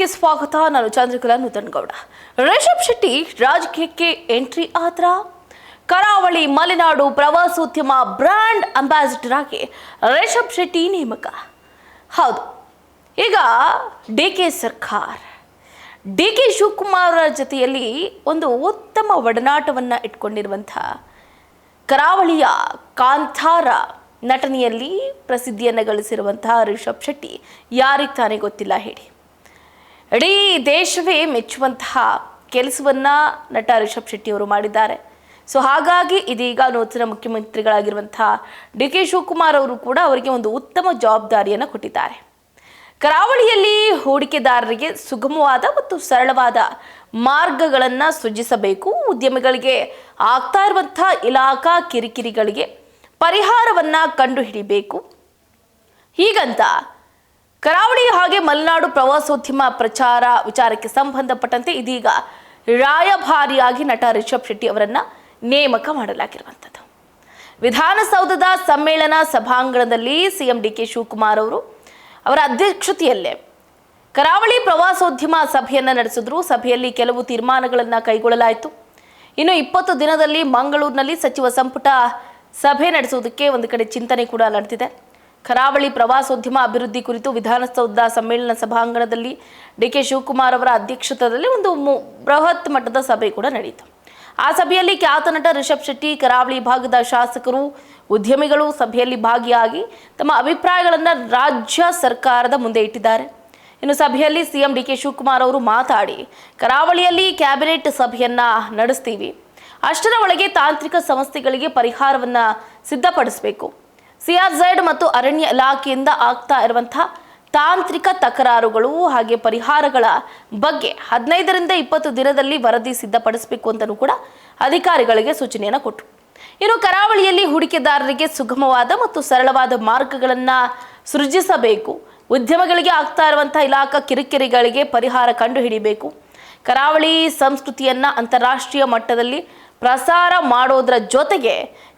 ನ್ಯೂಸ್ಗೆ ಸ್ವಾಗತ. ನಾನು ಚಂದ್ರಕಲಾ ನೂತನಗೌಡ. ರಿಷಬ್ ಶೆಟ್ಟಿ ರಾಜಕೀಯಕ್ಕೆ ಎಂಟ್ರಿ ಆದ್ರ ಕರಾವಳಿ ಮಲೆನಾಡು ಪ್ರವಾಸೋದ್ಯಮ ಬ್ರ್ಯಾಂಡ್ ಅಂಬಾಸಿಡರ್ ಆಗಿ ರಿಷಬ್ ಶೆಟ್ಟಿ ನೇಮಕ. ಹೌದು, ಈಗ ಡಿಕೆ ಸರ್ಕಾರ ಡಿಕೆ ಶಿವಕುಮಾರ್ ಜೊತೆಯಲ್ಲಿ ಒಂದು ಉತ್ತಮ ಒಡನಾಟವನ್ನು ಇಟ್ಕೊಂಡಿರುವಂತಹ ಕರಾವಳಿಯ ಕಾಂತಾರ ನಟನೆಯಲ್ಲಿ ಪ್ರಸಿದ್ಧಿಯನ್ನು ಗಳಿಸಿರುವಂತಹ ರಿಷಬ್ ಶೆಟ್ಟಿ ಯಾರಿಗೆ ತಾನೇ ಗೊತ್ತಿಲ್ಲ ಹೇಳಿ. ಇಡೀ ದೇಶವೇ ಮೆಚ್ಚುವಂತಹ ಕೆಲಸವನ್ನು ನಟ ರಿಷಬ್ ಶೆಟ್ಟಿ ಅವರು ಮಾಡಿದ್ದಾರೆ. ಸೊ ಹಾಗಾಗಿ ಇದೀಗ ನೂತನ ಮುಖ್ಯಮಂತ್ರಿಗಳಾಗಿರುವಂತಹ ಡಿ ಕೆ ಶಿವಕುಮಾರ್ ಅವರು ಕೂಡ ಅವರಿಗೆ ಒಂದು ಉತ್ತಮ ಜವಾಬ್ದಾರಿಯನ್ನು ಕೊಟ್ಟಿದ್ದಾರೆ. ಕರಾವಳಿಯಲ್ಲಿ ಹೂಡಿಕೆದಾರರಿಗೆ ಸುಗಮವಾದ ಮತ್ತು ಸರಳವಾದ ಮಾರ್ಗಗಳನ್ನು ಸೃಜಿಸಬೇಕು, ಉದ್ಯಮಿಗಳಿಗೆ ಆಗ್ತಾ ಇರುವಂತಹ ಇಲಾಖಾ ಕಿರಿಕಿರಿಗಳಿಗೆ ಪರಿಹಾರವನ್ನು ಕಂಡುಹಿಡಿಬೇಕು. ಹೀಗಂತ ಕರಾವಳಿ ಹಾಗೆ ಮಲೆನಾಡು ಪ್ರವಾಸೋದ್ಯಮ ಪ್ರಚಾರ ವಿಚಾರಕ್ಕೆ ಸಂಬಂಧಪಟ್ಟಂತೆ ಇದೀಗ ರಾಯಭಾರಿಯಾಗಿ ನಟ ರಿಷಬ್ ಶೆಟ್ಟಿ ಅವರನ್ನ ನೇಮಕ ಮಾಡಲಾಗಿರುವಂಥದ್ದು. ವಿಧಾನಸೌಧದ ಸಮ್ಮೇಳನ ಸಭಾಂಗಣದಲ್ಲಿ ಸಿಎಂ ಡಿ ಕೆ ಶಿವಕುಮಾರ್ ಅವರು ಅವರ ಅಧ್ಯಕ್ಷತೆಯಲ್ಲೇ ಕರಾವಳಿ ಪ್ರವಾಸೋದ್ಯಮ ಸಭೆಯನ್ನು ನಡೆಸಿದ್ರು. ಸಭೆಯಲ್ಲಿ ಕೆಲವು ತೀರ್ಮಾನಗಳನ್ನು ಕೈಗೊಳ್ಳಲಾಯಿತು. ಇನ್ನು 20 ದಿನದಲ್ಲಿ ಮಂಗಳೂರಿನಲ್ಲಿ ಸಚಿವ ಸಂಪುಟ ಸಭೆ ನಡೆಸುವುದಕ್ಕೆ ಒಂದು ಕಡೆ ಚಿಂತನೆ ಕೂಡ ನಡೆದಿದೆ. ಕರಾವಳಿ ಪ್ರವಾಸೋದ್ಯಮ ಅಭಿವೃದ್ಧಿ ಕುರಿತು ವಿಧಾನಸೌಧ ಸಮ್ಮೇಳನ ಸಭಾಂಗಣದಲ್ಲಿ ಡಿ ಕೆ ಶಿವಕುಮಾರ್ ಅವರ ಅಧ್ಯಕ್ಷತೆಯಲ್ಲಿ ಒಂದು ಬೃಹತ್ ಮಟ್ಟದ ಸಭೆ ಕೂಡ ನಡೆಯಿತು. ಆ ಸಭೆಯಲ್ಲಿ ಖ್ಯಾತ ನಟ ರಿಷಬ್ ಶೆಟ್ಟಿ, ಕರಾವಳಿ ಭಾಗದ ಶಾಸಕರು, ಉದ್ಯಮಿಗಳು ಸಭೆಯಲ್ಲಿ ಭಾಗಿಯಾಗಿ ತಮ್ಮ ಅಭಿಪ್ರಾಯಗಳನ್ನು ರಾಜ್ಯ ಸರ್ಕಾರದ ಮುಂದೆ ಇಟ್ಟಿದ್ದಾರೆ. ಇನ್ನು ಸಭೆಯಲ್ಲಿ ಸಿಎಂ ಡಿ ಕೆ ಶಿವಕುಮಾರ್ ಅವರು ಮಾತಾಡಿ, ಕರಾವಳಿಯಲ್ಲಿ ಕ್ಯಾಬಿನೆಟ್ ಸಭೆಯನ್ನ ನಡೆಸ್ತೀವಿ, ಅಷ್ಟರ ಒಳಗೆ ತಾಂತ್ರಿಕ ಸಮಸ್ಯೆಗಳಿಗೆ ಪರಿಹಾರವನ್ನು ಸಿದ್ಧಪಡಿಸಬೇಕು. CRZ ಮತ್ತು ಅರಣ್ಯ ಇಲಾಖೆಯಿಂದ ಆಗ್ತಾ ಇರುವಂತಹ ತಾಂತ್ರಿಕ ತಕರಾರುಗಳು ಹಾಗೆ ಪರಿಹಾರಗಳ ಬಗ್ಗೆ 15ರಿಂದ 20 ದಿನದಲ್ಲಿ ವರದಿ ಸಿದ್ಧಪಡಿಸಬೇಕು ಅಂತಲೂ ಕೂಡ ಅಧಿಕಾರಿಗಳಿಗೆ ಸೂಚನೆಯನ್ನು ಕೊಟ್ಟರು. ಇನ್ನು ಕರಾವಳಿಯಲ್ಲಿ ಹೂಡಿಕೆದಾರರಿಗೆ ಸುಗಮವಾದ ಮತ್ತು ಸರಳವಾದ ಮಾರ್ಗಗಳನ್ನು ಸೃಜಿಸಬೇಕು, ಉದ್ಯಮಗಳಿಗೆ ಆಗ್ತಾ ಇರುವಂತಹ ಇಲಾಖಾ ಕಿರಿಕಿರಿಗಳಿಗೆ ಪರಿಹಾರ ಕಂಡುಹಿಡಿಯಬೇಕು, ಕರಾವಳಿ ಸಂಸ್ಕೃತಿಯನ್ನು ಅಂತಾರಾಷ್ಟ್ರೀಯ ಮಟ್ಟದಲ್ಲಿ ಪ್ರಸಾರ ಮಾಡೋದರ ಜೊತೆಗೆ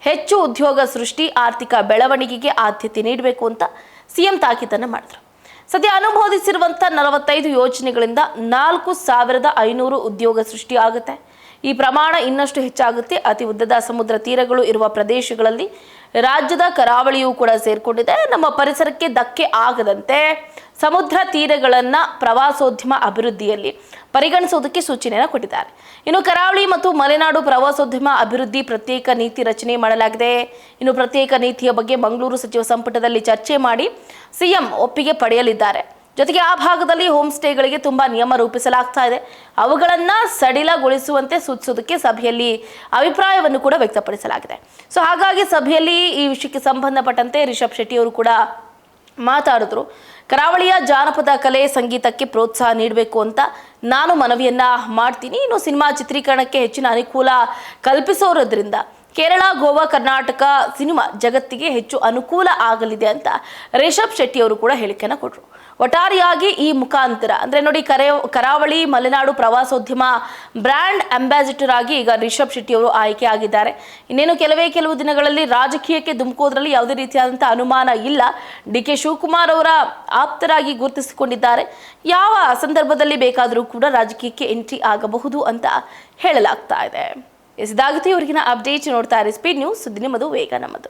ಹೆಚ್ಚು ಉದ್ಯೋಗ ಸೃಷ್ಟಿ, ಆರ್ಥಿಕ ಬೆಳವಣಿಗೆಗೆ ಆದ್ಯತೆ ನೀಡಬೇಕು ಅಂತ ಸಿಎಂ ತಾಕೀತನ್ನು ಮಾಡಿದರು. ಸದ್ಯ ಅನುಮೋದಿಸಿರುವಂಥ 45 ಯೋಜನೆಗಳಿಂದ 4500 ಉದ್ಯೋಗ ಸೃಷ್ಟಿ ಆಗುತ್ತೆ. ಈ ಪ್ರಮಾಣ ಇನ್ನಷ್ಟು ಹೆಚ್ಚಾಗುತ್ತೆ. ಅತಿ ಉದ್ದದ ಸಮುದ್ರ ತೀರಗಳು ಇರುವ ಪ್ರದೇಶಗಳಲ್ಲಿ ರಾಜ್ಯದ ಕರಾವಳಿಯೂ ಕೂಡ ಸೇರಿಕೊಂಡಿದೆ. ನಮ್ಮ ಪರಿಸರಕ್ಕೆ ಧಕ್ಕೆ ಆಗದಂತೆ ಸಮುದ್ರ ತೀರಗಳನ್ನು ಪ್ರವಾಸೋದ್ಯಮ ಅಭಿವೃದ್ಧಿಯಲ್ಲಿ ಪರಿಗಣಿಸುವುದಕ್ಕೆ ಸೂಚನೆಯನ್ನು ಕೊಟ್ಟಿದ್ದಾರೆ. ಇನ್ನು ಕರಾವಳಿ ಮತ್ತು ಮಲೆನಾಡು ಪ್ರವಾಸೋದ್ಯಮ ಅಭಿವೃದ್ಧಿ ಪ್ರತ್ಯೇಕ ನೀತಿ ರಚನೆ ಮಾಡಲಾಗಿದೆ. ಇನ್ನು ಪ್ರತ್ಯೇಕ ನೀತಿಯ ಬಗ್ಗೆ ಮಂಗಳೂರು ಸಚಿವ ಸಂಪುಟದಲ್ಲಿ ಚರ್ಚೆ ಮಾಡಿ ಸಿಎಂ ಒಪ್ಪಿಗೆ ಪಡೆಯಲಿದ್ದಾರೆ. ಜೊತೆಗೆ ಆ ಭಾಗದಲ್ಲಿ ಹೋಮ್ ಸ್ಟೇಗಳಿಗೆ ತುಂಬಾ ನಿಯಮ ರೂಪಿಸಲಾಗ್ತಾ ಇದೆ, ಅವುಗಳನ್ನು ಸಡಿಲಗೊಳಿಸುವಂತೆ ಸೂಚಿಸೋದಕ್ಕೆ ಸಭೆಯಲ್ಲಿ ಅಭಿಪ್ರಾಯವನ್ನು ಕೂಡ ವ್ಯಕ್ತಪಡಿಸಲಾಗಿದೆ. ಸೊ ಹಾಗಾಗಿ ಸಭೆಯಲ್ಲಿ ಈ ವಿಷಯಕ್ಕೆ ಸಂಬಂಧಪಟ್ಟಂತೆ ರಿಷಬ್ ಶೆಟ್ಟಿ ಅವರು ಕೂಡ ಮಾತಾಡಿದ್ರು. ಕರಾವಳಿಯ ಜಾನಪದ ಕಲೆ ಸಂಗೀತಕ್ಕೆ ಪ್ರೋತ್ಸಾಹ ನೀಡಬೇಕು ಅಂತ ನಾನು ಮನವಿಯನ್ನ ಮಾಡ್ತೀನಿ. ಇನ್ನು ಸಿನಿಮಾ ಚಿತ್ರೀಕರಣಕ್ಕೆ ಹೆಚ್ಚಿನ ಅನುಕೂಲ ಕಲ್ಪಿಸೋದ್ರಿಂದ ಕೇರಳ, ಗೋವಾ, ಕರ್ನಾಟಕ ಸಿನಿಮಾ ಜಗತ್ತಿಗೆ ಹೆಚ್ಚು ಅನುಕೂಲ ಆಗಲಿದೆ ಅಂತ ರಿಷಬ್ ಶೆಟ್ಟಿ ಅವರು ಕೂಡ ಹೇಳಿಕೆಯನ್ನು ಕೊಟ್ಟರು. ಒಟ್ಟಾರೆಯಾಗಿ ಈ ಮುಖಾಂತರ ಅಂದರೆ ನೋಡಿ, ಕರಾವಳಿ ಮಲೆನಾಡು ಪ್ರವಾಸೋದ್ಯಮ ಬ್ರ್ಯಾಂಡ್ ಅಂಬಾಸಿಡರ್ ಆಗಿ ಈಗ ರಿಷಬ್ ಶೆಟ್ಟಿ ಅವರು ಆಯ್ಕೆ ಆಗಿದ್ದಾರೆ. ಇನ್ನೇನು ಕೆಲವು ದಿನಗಳಲ್ಲಿ ರಾಜಕೀಯಕ್ಕೆ ಧುಮುಕೋದ್ರಲ್ಲಿ ಯಾವುದೇ ರೀತಿಯಾದಂಥ ಅನುಮಾನ ಇಲ್ಲ. ಡಿ ಕೆ ಶಿವಕುಮಾರ್ ಅವರ ಆಪ್ತರಾಗಿ ಗುರುತಿಸಿಕೊಂಡಿದ್ದಾರೆ. ಯಾವ ಸಂದರ್ಭದಲ್ಲಿ ಬೇಕಾದರೂ ಕೂಡ ರಾಜಕೀಯಕ್ಕೆ ಎಂಟ್ರಿ ಆಗಬಹುದು ಅಂತ ಹೇಳಲಾಗ್ತಾ ಇದೆ. ಇದಾಗುತ್ತೆ ಇವರಿಗಿನ ಅಪ್ಡೇಟ್. ನೋಡ್ತಾ ಇರಿ ಸ್ಪೀಡ್ ನ್ಯೂಸ್, ಸುದ್ದಿ ನಿಮ್ಮದು, ವೇಗ ನಮ್ಮದು.